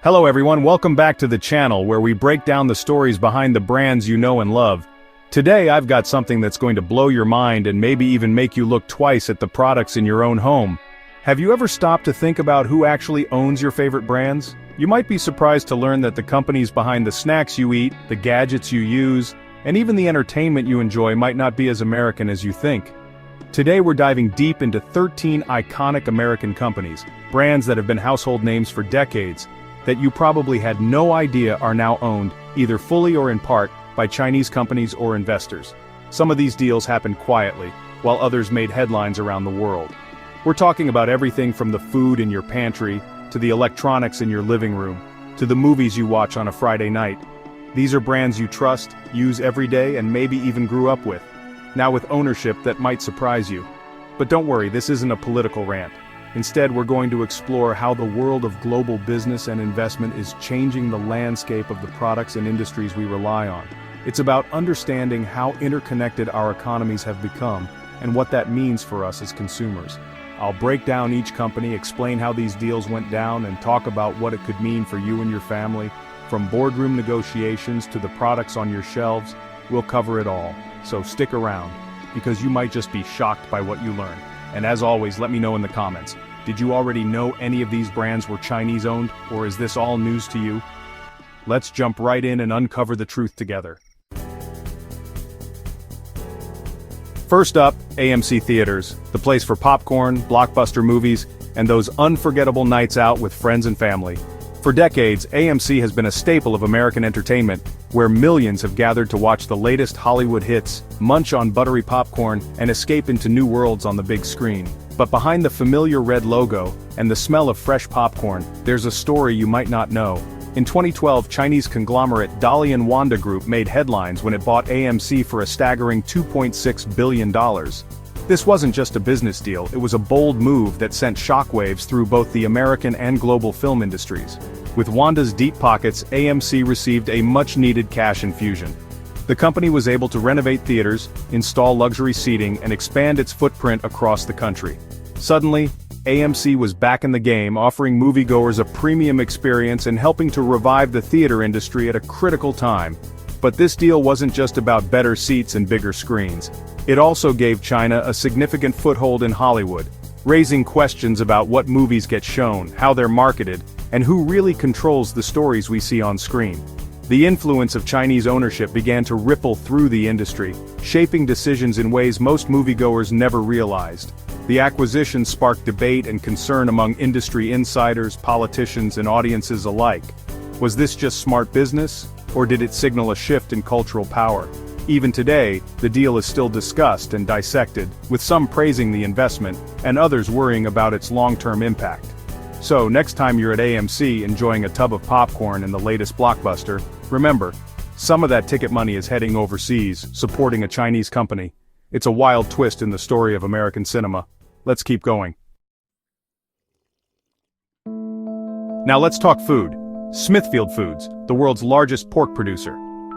Hello everyone, welcome back to the channel where we break down the stories behind the brands you know and love. Today I've got something that's going to blow your mind and maybe even make you look twice at the products in your own home. Have you ever stopped to think about who actually owns your favorite brands? You might be surprised to learn that the companies behind the snacks you eat, the gadgets you use, and even the entertainment you enjoy might not be as American as you think. Today we're diving deep into 13 iconic American companies, brands that have been household names for decades, that you probably had no idea are now owned, either fully or in part, by Chinese companies or investors. Some of these deals happened quietly, while others made headlines around the world. We're talking about everything from the food in your pantry, to the electronics in your living room, to the movies you watch on a Friday night. These are brands you trust, use every day, and maybe even grew up with. Now with ownership that might surprise you. But don't worry, this isn't a political rant. Instead, we're going to explore how the world of global business and investment is changing the landscape of the products and industries we rely on. It's about understanding how interconnected our economies have become, and what that means for us as consumers. I'll break down each company, explain how these deals went down, and talk about what it could mean for you and your family. From boardroom negotiations to the products on your shelves, we'll cover it all. So stick around, because you might just be shocked by what you learn. And as always, let me know in the comments. Did you already know any of these brands were Chinese owned, or is this all news to you? Let's jump right in and uncover the truth together. First up, AMC Theaters, the place for popcorn, blockbuster movies, and those unforgettable nights out with friends and family. For decades, AMC has been a staple of American entertainment, where millions have gathered to watch the latest Hollywood hits, munch on buttery popcorn, and escape into new worlds on the big screen. But behind the familiar red logo, and the smell of fresh popcorn, there's a story you might not know. In 2012, Chinese conglomerate Dalian Wanda Group made headlines when it bought AMC for a staggering $2.6 billion. This wasn't just a business deal, it was a bold move that sent shockwaves through both the American and global film industries. With Wanda's deep pockets, AMC received a much-needed cash infusion. The company was able to renovate theaters, install luxury seating, and expand its footprint across the country. Suddenly, AMC was back in the game, offering moviegoers a premium experience and helping to revive the theater industry at a critical time. But this deal wasn't just about better seats and bigger screens. It also gave China a significant foothold in Hollywood, raising questions about what movies get shown, how they're marketed, and who really controls the stories we see on screen. The influence of Chinese ownership began to ripple through the industry, shaping decisions in ways most moviegoers never realized. The acquisition sparked debate and concern among industry insiders, politicians, and audiences alike. Was this just smart business, or did it signal a shift in cultural power? Even today, the deal is still discussed and dissected, with some praising the investment, and others worrying about its long-term impact. So, next time you're at AMC enjoying a tub of popcorn and the latest blockbuster, remember, some of that ticket money is heading overseas, supporting a Chinese company. It's a wild twist in the story of American cinema. Let's keep going. Now let's talk food. Smithfield Foods, the world's largest pork producer.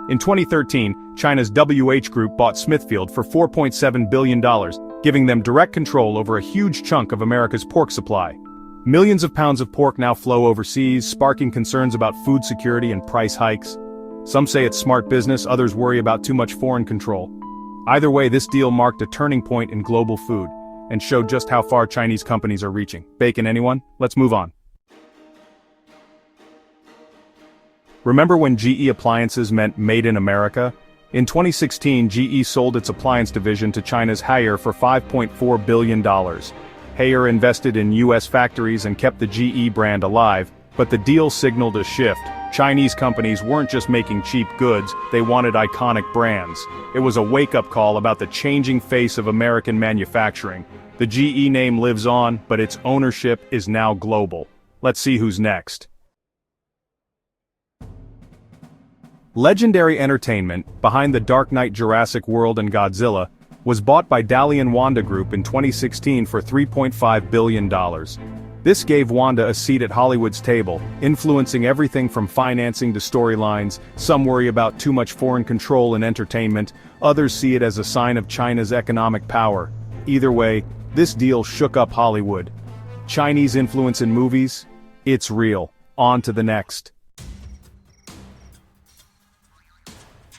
In 2013, China's WH Group bought Smithfield for $4.7 billion, giving them direct control over a huge chunk of America's pork supply. Millions of pounds of pork now flow overseas, sparking concerns about food security and price hikes. Some say it's smart business, others worry about too much foreign control. Either way, this deal marked a turning point in global food, and showed just how far Chinese companies are reaching. Bacon, anyone? Let's move on. Remember when GE appliances meant Made in America? In 2016, GE sold its appliance division to China's Haier for $5.4 billion. Haier invested in U.S. factories and kept the GE brand alive, but the deal signaled a shift. Chinese companies weren't just making cheap goods, they wanted iconic brands. It was a wake-up call about the changing face of American manufacturing. The GE name lives on, but its ownership is now global. Let's see who's next. Legendary Entertainment, behind the Dark Knight, Jurassic World, and Godzilla, was bought by Dalian Wanda Group in 2016 for $3.5 billion. This gave Wanda a seat at Hollywood's table, influencing everything from financing to storylines. Some worry about too much foreign control in entertainment, others see it as a sign of China's economic power. Either way, this deal shook up Hollywood. Chinese influence in movies? It's real. On to the next.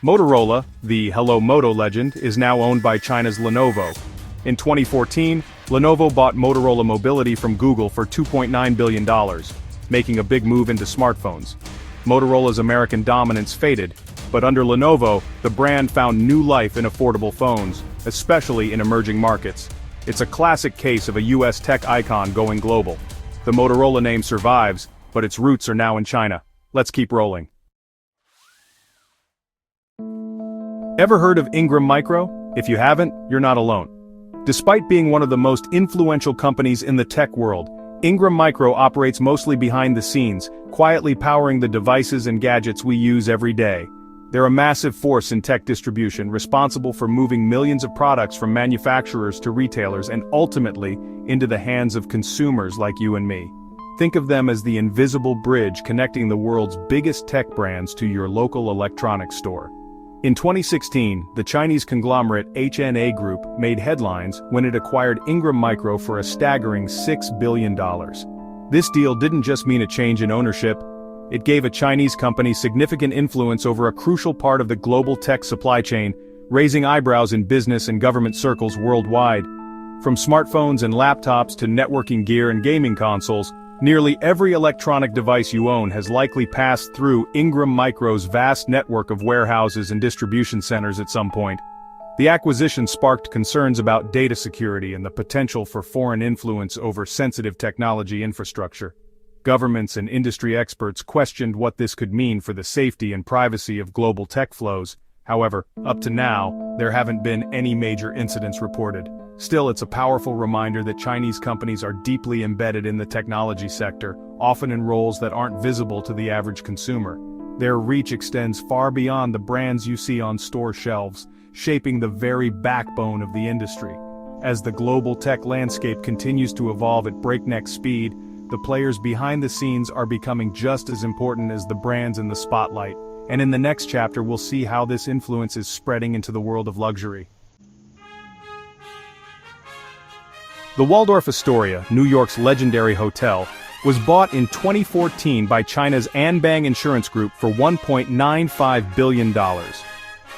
Motorola, the Hello Moto legend, is now owned by China's Lenovo. In 2014, Lenovo bought Motorola Mobility from Google for $2.9 billion, making a big move into smartphones. Motorola's American dominance faded, but under Lenovo, the brand found new life in affordable phones, especially in emerging markets. It's a classic case of a U.S. tech icon going global. The Motorola name survives, but its roots are now in China. Let's keep rolling. Ever heard of Ingram Micro? If you haven't, you're not alone. Despite being one of the most influential companies in the tech world, Ingram Micro operates mostly behind the scenes, quietly powering the devices and gadgets we use every day. They're a massive force in tech distribution, responsible for moving millions of products from manufacturers to retailers and ultimately into the hands of consumers like you and me. Think of them as the invisible bridge connecting the world's biggest tech brands to your local electronics store. In 2016, the Chinese conglomerate HNA Group made headlines when it acquired Ingram Micro for a staggering $6 billion. This deal didn't just mean a change in ownership, it gave a Chinese company significant influence over a crucial part of the global tech supply chain, raising eyebrows in business and government circles worldwide. From smartphones and laptops to networking gear and gaming consoles, nearly every electronic device you own has likely passed through Ingram Micro's vast network of warehouses and distribution centers at some point. The acquisition sparked concerns about data security and the potential for foreign influence over sensitive technology infrastructure. Governments and industry experts questioned what this could mean for the safety and privacy of global tech flows. However, up to now, there haven't been any major incidents reported. Still, it's a powerful reminder that Chinese companies are deeply embedded in the technology sector, often in roles that aren't visible to the average consumer. Their reach extends far beyond the brands you see on store shelves, shaping the very backbone of the industry. As the global tech landscape continues to evolve at breakneck speed, the players behind the scenes are becoming just as important as the brands in the spotlight. And in the next chapter, we'll see how this influence is spreading into the world of luxury. The Waldorf Astoria, New York's legendary hotel, was bought in 2014 by China's Anbang Insurance Group for $1.95 billion.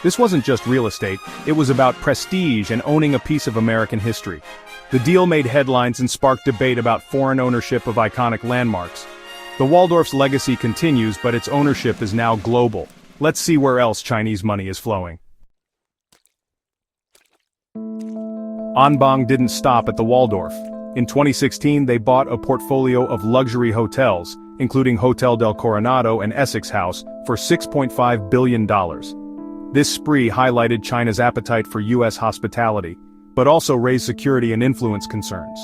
This wasn't just real estate, it was about prestige and owning a piece of American history. The deal made headlines and sparked debate about foreign ownership of iconic landmarks. The Waldorf's legacy continues, but its ownership is now global. Let's see where else Chinese money is flowing. Anbang didn't stop at the Waldorf. In 2016, they bought a portfolio of luxury hotels, including Hotel del Coronado and Essex House, for $6.5 billion. This spree highlighted China's appetite for U.S. hospitality, but also raised security and influence concerns.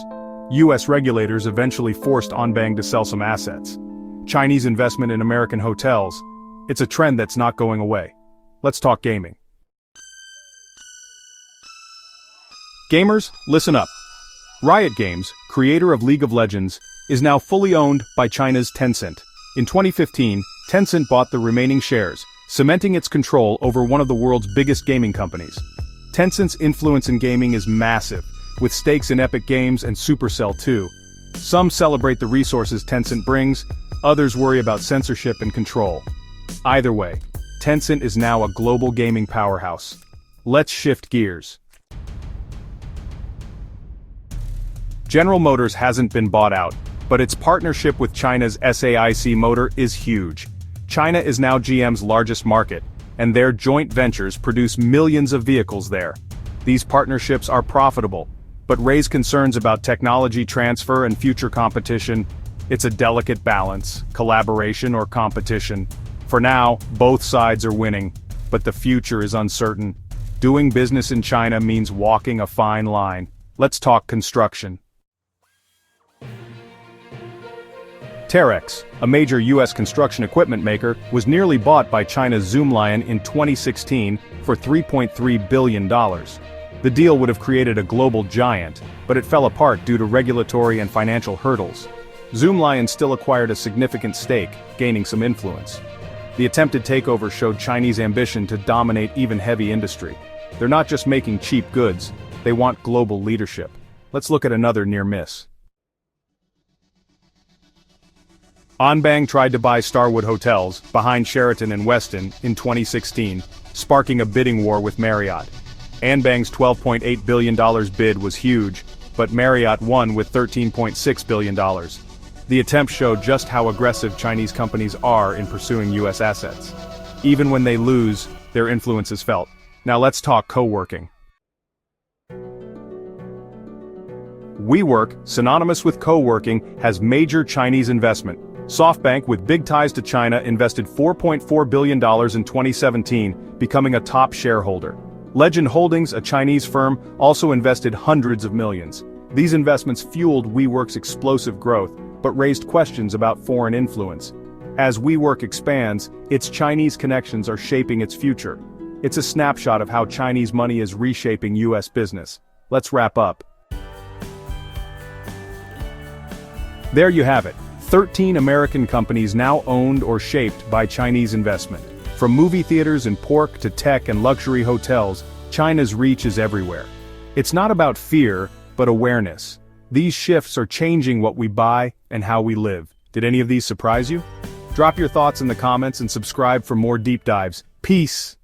U.S. regulators eventually forced Anbang to sell some assets. Chinese investment in American hotels, it's a trend that's not going away. Let's talk gaming. Gamers, listen up. Riot Games, creator of League of Legends, is now fully owned by China's Tencent. In 2015, Tencent bought the remaining shares, cementing its control over one of the world's biggest gaming companies. Tencent's influence in gaming is massive, with stakes in Epic Games and Supercell too. Some celebrate the resources Tencent brings, others worry about censorship and control. Either way, Tencent is now a global gaming powerhouse. Let's shift gears. General Motors hasn't been bought out, but its partnership with China's SAIC Motor is huge. China is now GM's largest market, and their joint ventures produce millions of vehicles there. These partnerships are profitable, but raise concerns about technology transfer and future competition. It's a delicate balance, collaboration or competition. For now, both sides are winning, but the future is uncertain. Doing business in China means walking a fine line. Let's talk construction. Terex, a major U.S. construction equipment maker, was nearly bought by China's Zoomlion in 2016 for $3.3 billion. The deal would have created a global giant, but it fell apart due to regulatory and financial hurdles. Zoomlion still acquired a significant stake, gaining some influence. The attempted takeover showed Chinese ambition to dominate even heavy industry. They're not just making cheap goods, they want global leadership. Let's look at another near miss. Anbang tried to buy Starwood Hotels, behind Sheraton and Westin, in 2016, sparking a bidding war with Marriott. Anbang's $12.8 billion bid was huge, but Marriott won with $13.6 billion. The attempt showed just how aggressive Chinese companies are in pursuing U.S. assets. Even when they lose, their influence is felt. Now let's talk co-working. WeWork, synonymous with co-working, has major Chinese investment. SoftBank, with big ties to China, invested $4.4 billion in 2017, becoming a top shareholder. Legend Holdings, a Chinese firm, also invested hundreds of millions. These investments fueled WeWork's explosive growth, but raised questions about foreign influence. As WeWork expands, its Chinese connections are shaping its future. It's a snapshot of how Chinese money is reshaping U.S. business. Let's wrap up. There you have it. 13 American companies now owned or shaped by Chinese investment. From movie theaters and pork to tech and luxury hotels, China's reach is everywhere. It's not about fear, but awareness. These shifts are changing what we buy and how we live. Did any of these surprise you? Drop your thoughts in the comments and subscribe for more deep dives. Peace!